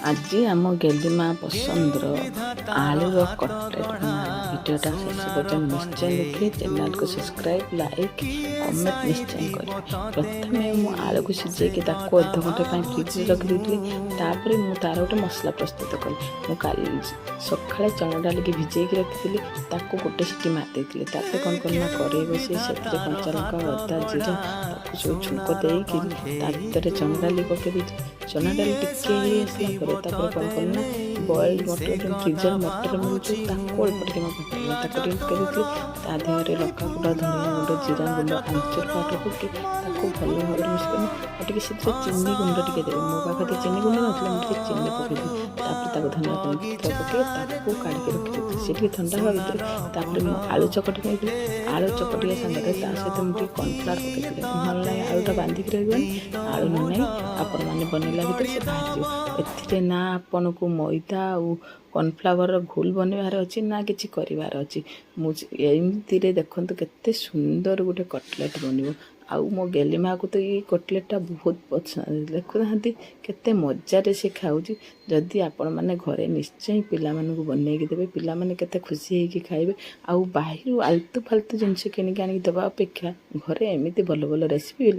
आज आम गेलीमा पसंदर आलूर कटलेट भिडियोटा शेष पर्यटन निश्चय देखिए। चैनल को सब्सक्राइब लाइक कमेंट निश्चय करें। प्रथम मु आलू को सीझे अध घंटे फ्रिज रखी तापर मु तार गोटे मसला प्रस्तुत कली। मुझे सका चना डाल की भिजे रखी गोटे सीटी मारिदी। कौन करना कड़े बस से कंचा लंका अदा जीरा सब छुंक देकर चना डाली पकई चना डाली टिके आसला कौन करना बॉइल्ड मटर फ्रिजर मटर मिलूँ अल्प टे पकड़ी देहरे लंका गुंड धनिया गुंड जीरा गुंड आंचर पाउडर पकई भल भाव मिक्स कर चीनी गुंड टे देवे। मो पाखे चीनी गुंड ना मुझे चीनी पकईदी धनिया पकई काढ़ी रखी सी ठंडा हवा भितर आलू चकटी नहीं आलू चकटिया सांगे सहित मुझे कॉर्नफ्लावर पकई भल ना आलूटा बांधिक रही आलू ना आपण मैंने बनैला भितर से बाहर ए ना आपन को मैदा और कॉर्नफ्लावर घोल बनवार अच्छी ना कि करार अच्छी मुझे देखु केते सुंदर गोटे कटलेट बन आउ मो गेलीमा को तो ये कटलेटा बहुत पसंद देखुना केते मजारे से खाऊँ। जदि आपण मैंने घरे निश्चय पिला मानू बनई देवे पिला माने केते खुशी होगी खाइबे। आउ बाहर आलतू फालतू जिनस किणिक आनिक देवा अपेक्षा घरे एमती भल भल रेसिपी